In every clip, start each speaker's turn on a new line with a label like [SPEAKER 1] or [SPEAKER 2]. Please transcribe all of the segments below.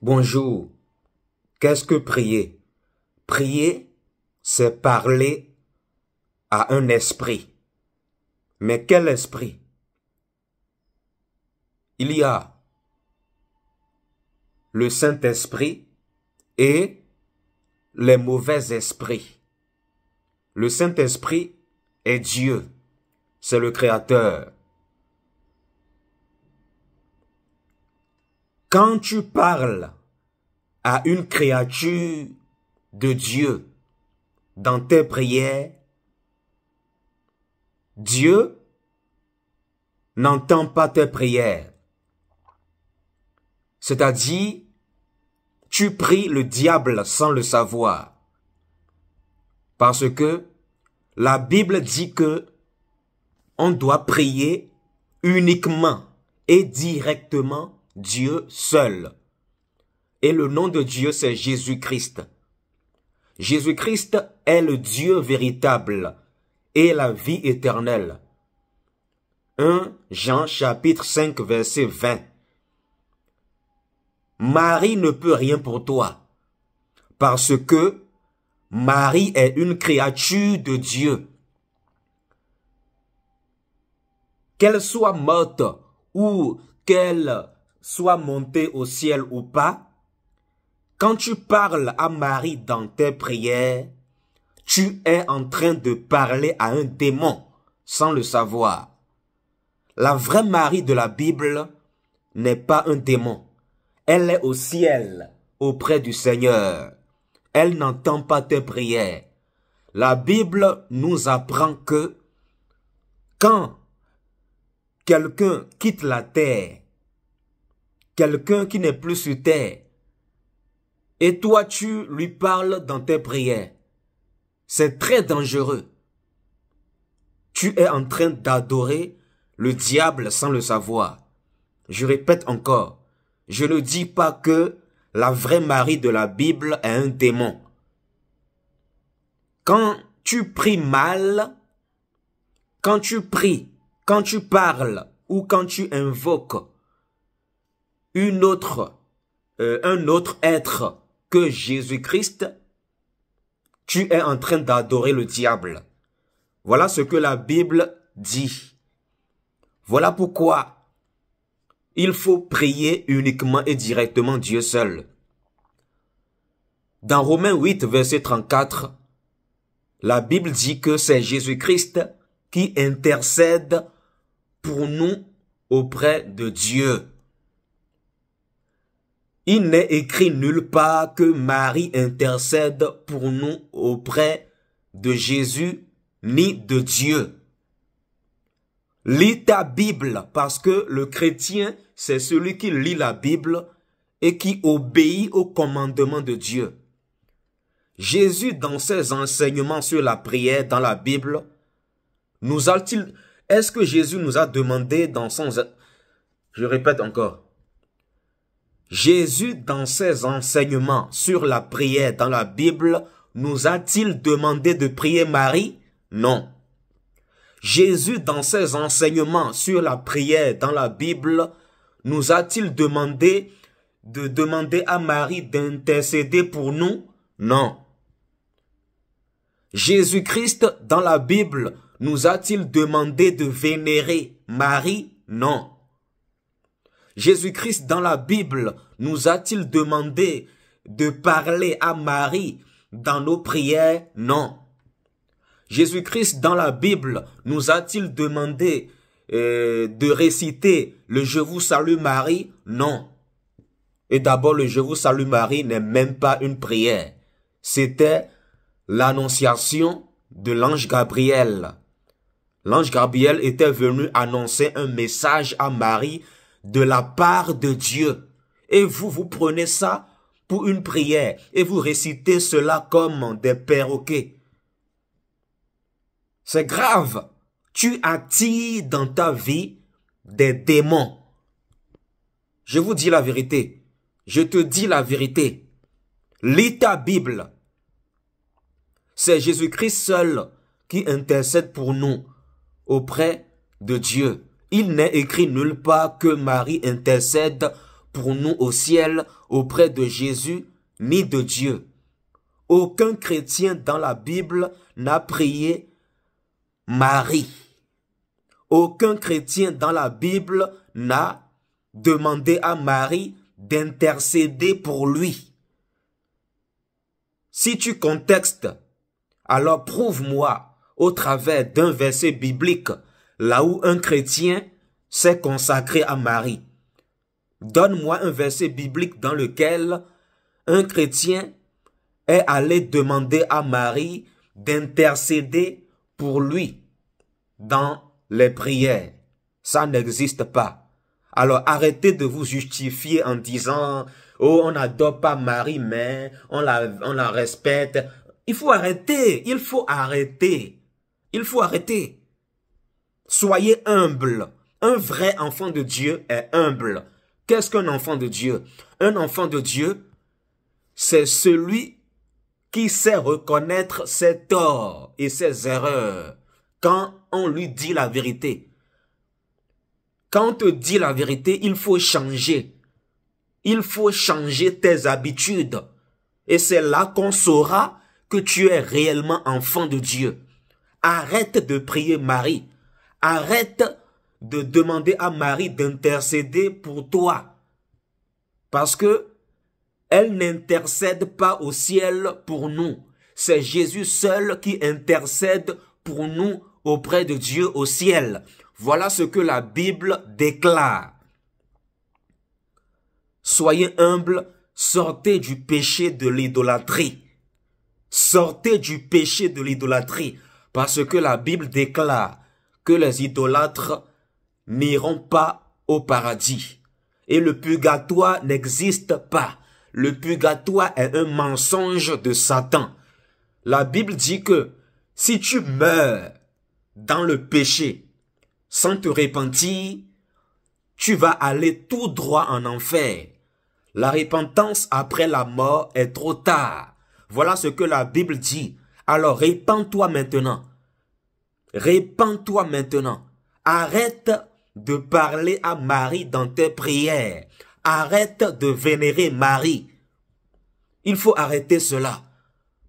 [SPEAKER 1] Bonjour. Qu'est-ce que prier? Prier, c'est parler à un esprit. Mais quel esprit? Il y a le Saint-Esprit et les mauvais esprits. Le Saint-Esprit est Dieu, c'est le Créateur. Quand tu parles à une créature de Dieu dans tes prières, Dieu n'entend pas tes prières. C'est-à-dire, tu pries le diable sans le savoir. Parce que la Bible dit que on doit prier uniquement et directement Dieu seul. Et le nom de Dieu, c'est Jésus-Christ. Jésus-Christ est le Dieu véritable et la vie éternelle. 1 Jean chapitre 5 verset 20. Marie ne peut rien pour toi, parce que Marie est une créature de Dieu. Qu'elle soit morte ou qu'elle soit montée au ciel ou pas, quand tu parles à Marie dans tes prières, tu es en train de parler à un démon sans le savoir. La vraie Marie de la Bible n'est pas un démon. Elle est au ciel, auprès du Seigneur. Elle n'entend pas tes prières. La Bible nous apprend que quand quelqu'un quitte la terre, quelqu'un qui n'est plus sur terre, et toi tu lui parles dans tes prières, c'est très dangereux. Tu es en train d'adorer le diable sans le savoir. Je répète encore. Je ne dis pas que la vraie Marie de la Bible est un démon. Quand tu pries mal, quand tu pries, quand tu parles ou quand tu invoques un autre être que Jésus-Christ, tu es en train d'adorer le diable. Voilà ce que la Bible dit. Voilà pourquoi il faut prier uniquement et directement Dieu seul. Dans Romains 8, verset 34, la Bible dit que c'est Jésus-Christ qui intercède pour nous auprès de Dieu. Il n'est écrit nulle part que Marie intercède pour nous auprès de Jésus ni de Dieu. Lis ta Bible, parce que le chrétien, c'est celui qui lit la Bible et qui obéit aux commandements de Dieu. Jésus, dans ses enseignements sur la prière dans la Bible, est-ce que Jésus nous a demandé dans son... Je répète encore. Jésus, dans ses enseignements sur la prière dans la Bible, nous a-t-il demandé de prier Marie? Non. Jésus, dans ses enseignements sur la prière dans la Bible, nous a-t-il demandé de demander à Marie d'intercéder pour nous? Non. Jésus-Christ, dans la Bible, nous a-t-il demandé de vénérer Marie? Non. Jésus-Christ, dans la Bible, nous a-t-il demandé de parler à Marie dans nos prières? Non. Jésus-Christ, dans la Bible, nous a-t-il demandé de réciter le « Je vous salue Marie » ? Non. Et d'abord, le « Je vous salue Marie » n'est même pas une prière. C'était l'annonciation de l'ange Gabriel. L'ange Gabriel était venu annoncer un message à Marie de la part de Dieu. Et vous prenez ça pour une prière et vous récitez cela comme des perroquets. C'est grave. Tu attires dans ta vie des démons. Je vous dis la vérité. Je te dis la vérité. Lis ta Bible. C'est Jésus-Christ seul qui intercède pour nous auprès de Dieu. Il n'est écrit nulle part que Marie intercède pour nous au ciel auprès de Jésus ni de Dieu. Aucun chrétien dans la Bible n'a prié Marie. Aucun chrétien dans la Bible n'a demandé à Marie d'intercéder pour lui. Si tu contextes, alors prouve-moi au travers d'un verset biblique là où un chrétien s'est consacré à Marie. Donne-moi un verset biblique dans lequel un chrétien est allé demander à Marie d'intercéder pour lui dans les prières. Ça n'existe pas. Alors arrêtez de vous justifier en disant « Oh, on n'adore pas Marie, mais on la respecte. » Il faut arrêter, il faut arrêter. Il faut arrêter. Soyez humble. Un vrai enfant de Dieu est humble. Qu'est-ce qu'un enfant de Dieu? Un enfant de Dieu, c'est celui qui sait reconnaître ses torts et ses erreurs quand on lui dit la vérité. Quand on te dit la vérité, il faut changer. Il faut changer tes habitudes. Et c'est là qu'on saura que tu es réellement enfant de Dieu. Arrête de prier Marie. Arrête de demander à Marie d'intercéder pour toi. Parce que elle n'intercède pas au ciel pour nous. C'est Jésus seul qui intercède pour nous auprès de Dieu au ciel. Voilà ce que la Bible déclare. Soyez humbles, sortez du péché de l'idolâtrie. Sortez du péché de l'idolâtrie, parce que la Bible déclare que les idolâtres n'iront pas au paradis. Et le purgatoire n'existe pas. Le purgatoire est un mensonge de Satan. La Bible dit que si tu meurs dans le péché sans te repentir, tu vas aller tout droit en enfer. La repentance après la mort est trop tard. Voilà ce que la Bible dit. Alors répands-toi maintenant. Répands-toi maintenant. Arrête de parler à Marie dans tes prières. Arrête de vénérer Marie. Il faut arrêter cela.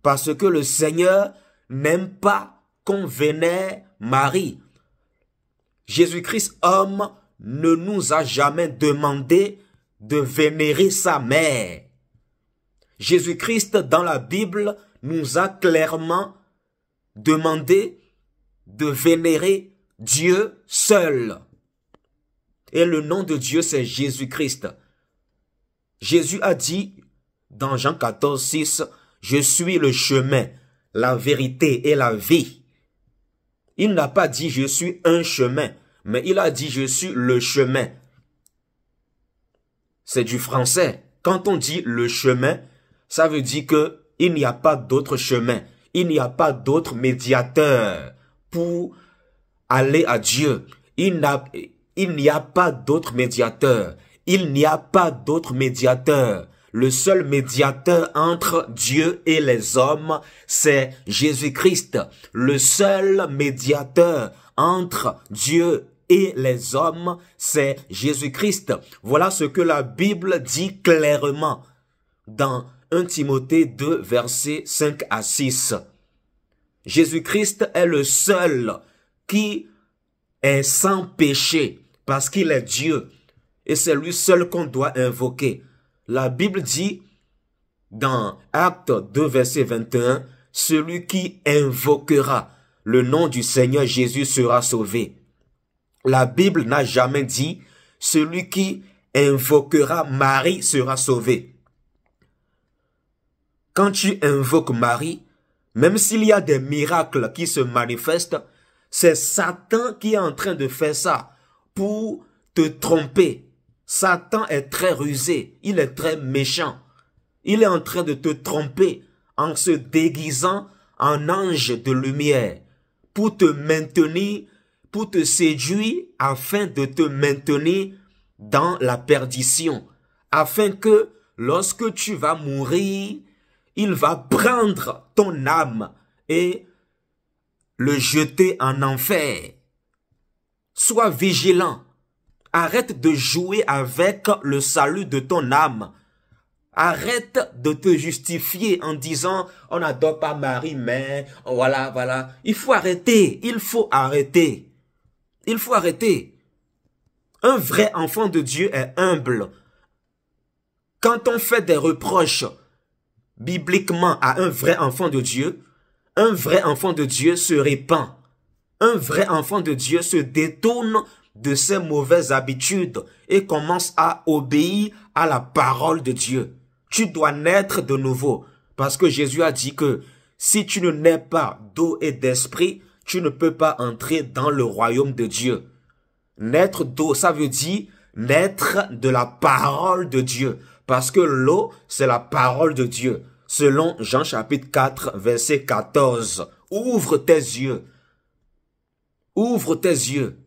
[SPEAKER 1] Parce que le Seigneur n'aime pas qu'on vénère Marie. Jésus-Christ homme ne nous a jamais demandé de vénérer sa mère. Jésus-Christ dans la Bible nous a clairement demandé de vénérer Dieu seul. Et le nom de Dieu, c'est Jésus-Christ. Jésus a dit dans Jean 14, 6, « Je suis le chemin, la vérité et la vie. » Il n'a pas dit « Je suis un chemin », mais il a dit « Je suis le chemin ». C'est du français. Quand on dit « le chemin », ça veut dire que il n'y a pas d'autre chemin. Il n'y a pas d'autre médiateur pour aller à Dieu. Il n'y a pas d'autre médiateur. Il n'y a pas d'autre médiateur. Le seul médiateur entre Dieu et les hommes, c'est Jésus-Christ. Le seul médiateur entre Dieu et les hommes, c'est Jésus-Christ. Voilà ce que la Bible dit clairement dans 1 Timothée 2, versets 5 à 6. Jésus-Christ est le seul qui est sans péché parce qu'il est Dieu. Et c'est lui seul qu'on doit invoquer. La Bible dit dans Actes 2, verset 21, « Celui qui invoquera le nom du Seigneur Jésus sera sauvé. » La Bible n'a jamais dit « Celui qui invoquera Marie sera sauvé. » Quand tu invoques Marie, même s'il y a des miracles qui se manifestent, c'est Satan qui est en train de faire ça pour te tromper. Satan est très rusé, il est très méchant. Il est en train de te tromper en se déguisant en ange de lumière pour te maintenir, pour te séduire afin de te maintenir dans la perdition. Afin que lorsque tu vas mourir, il va prendre ton âme et le jeter en enfer. Sois vigilant. Arrête de jouer avec le salut de ton âme. Arrête de te justifier en disant on n'adore pas Marie, mais voilà, voilà. Il faut arrêter, il faut arrêter. Il faut arrêter. Un vrai enfant de Dieu est humble. Quand on fait des reproches bibliquement à un vrai enfant de Dieu, un vrai enfant de Dieu se répand. Un vrai enfant de Dieu se détourne de ses mauvaises habitudes et commence à obéir à la parole de Dieu. Tu dois naître de nouveau parce que Jésus a dit que si tu ne nais pas d'eau et d'esprit, tu ne peux pas entrer dans le royaume de Dieu. Naître d'eau, ça veut dire naître de la parole de Dieu parce que l'eau, c'est la parole de Dieu. Selon Jean chapitre 4, verset 14. Ouvre tes yeux. Ouvre tes yeux.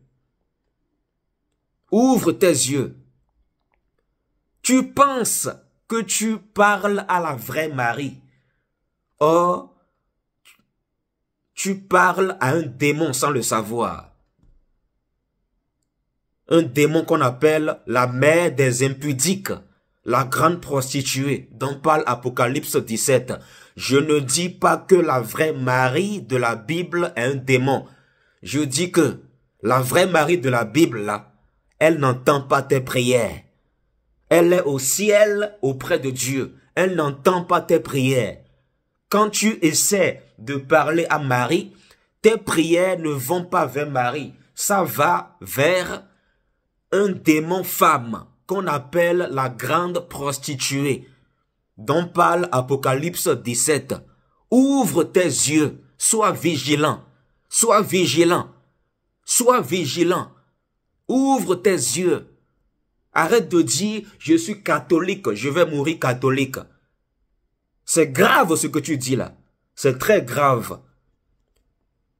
[SPEAKER 1] Ouvre tes yeux. Tu penses que tu parles à la vraie Marie. Or, tu parles à un démon sans le savoir. Un démon qu'on appelle la mère des impudiques, la grande prostituée, dont parle Apocalypse 17. Je ne dis pas que la vraie Marie de la Bible est un démon. Je dis que la vraie Marie de la Bible, là, elle n'entend pas tes prières. Elle est au ciel auprès de Dieu. Elle n'entend pas tes prières. Quand tu essaies de parler à Marie, tes prières ne vont pas vers Marie. Ça va vers un démon femme qu'on appelle la grande prostituée, dont parle Apocalypse 17. Ouvre tes yeux, sois vigilant, sois vigilant, sois vigilant. Ouvre tes yeux. Arrête de dire, je suis catholique, je vais mourir catholique. C'est grave ce que tu dis là. C'est très grave.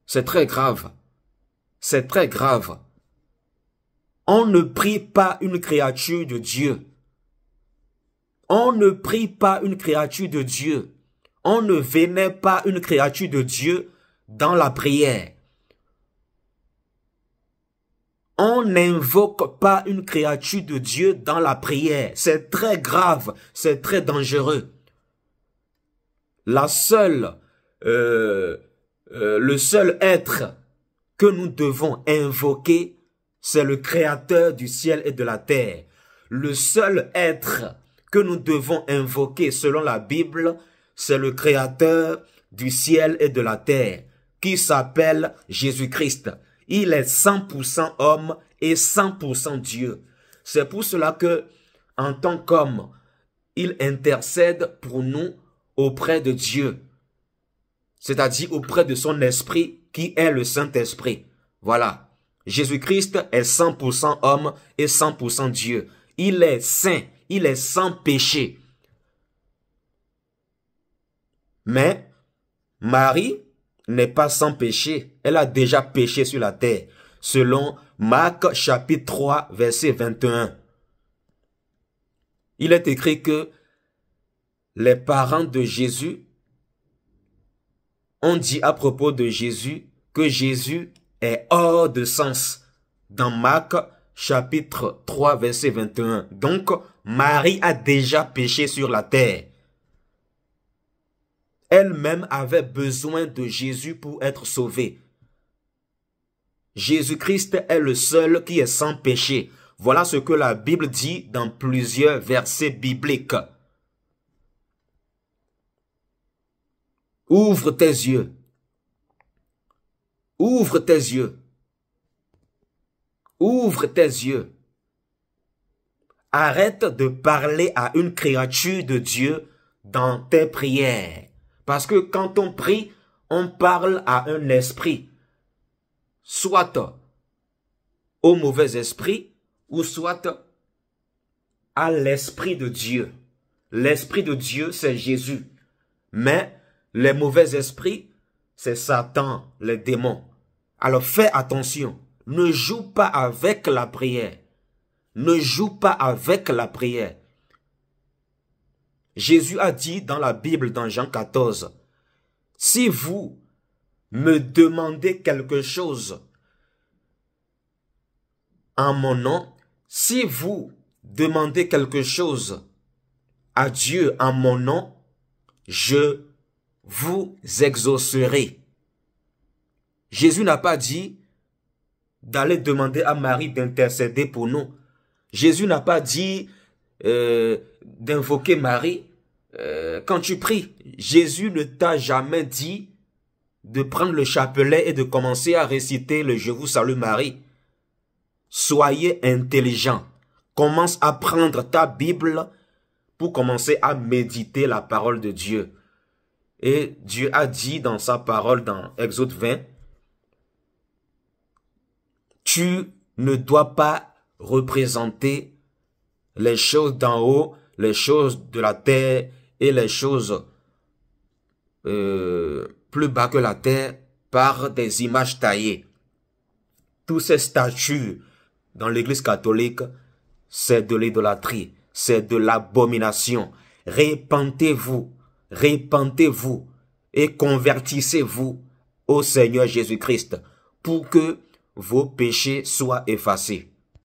[SPEAKER 1] C'est très grave. C'est très grave. On ne prie pas une créature de Dieu. On ne prie pas une créature de Dieu. On ne vénère pas une créature de Dieu dans la prière. On n'invoque pas une créature de Dieu dans la prière. C'est très grave, c'est très dangereux. Le seul être que nous devons invoquer, c'est le Créateur du ciel et de la terre. Le seul être que nous devons invoquer selon la Bible, c'est le Créateur du ciel et de la terre, qui s'appelle Jésus-Christ. Il est 100% homme et 100% Dieu. C'est pour cela que, en tant qu'homme, il intercède pour nous auprès de Dieu. C'est-à-dire auprès de son esprit qui est le Saint-Esprit. Voilà. Jésus-Christ est 100% homme et 100% Dieu. Il est saint, il est sans péché. Mais Marie n'est pas sans péché. Elle a déjà péché sur la terre. Selon Marc chapitre 3, verset 21. Il est écrit que les parents de Jésus ont dit à propos de Jésus que Jésus est hors de sens. Dans Marc chapitre 3, verset 21. Donc, Marie a déjà péché sur la terre. Elle-même avait besoin de Jésus pour être sauvée. Jésus-Christ est le seul qui est sans péché. Voilà ce que la Bible dit dans plusieurs versets bibliques. Ouvre tes yeux. Ouvre tes yeux. Ouvre tes yeux. Arrête de parler à une créature de Dieu dans tes prières. Parce que quand on prie, on parle à un esprit. Soit au mauvais esprit, ou soit à l'esprit de Dieu. L'esprit de Dieu, c'est Jésus. Mais les mauvais esprits, c'est Satan, les démons. Alors fais attention. Ne joue pas avec la prière. Ne joue pas avec la prière. Jésus a dit dans la Bible, dans Jean 14, « Si vous me demandez quelque chose en mon nom, si vous demandez quelque chose à Dieu en mon nom, je vous exaucerai. Jésus n'a pas dit d'aller demander à Marie d'intercéder pour nous. Jésus n'a pas dit d'invoquer Marie quand tu pries. Jésus ne t'a jamais dit de prendre le chapelet et de commencer à réciter le Je vous salue Marie. Soyez intelligent. Commence à prendre ta Bible pour commencer à méditer la parole de Dieu. Et Dieu a dit dans sa parole dans Exode 20, tu ne dois pas représenter les choses d'en haut, les choses de la terre et les choses plus bas que la terre par des images taillées. Tous ces statues dans l'église catholique, c'est de l'idolâtrie, c'est de l'abomination. Repentez-vous, repentez-vous et convertissez-vous au Seigneur Jésus-Christ pour que vos péchés soient effacés.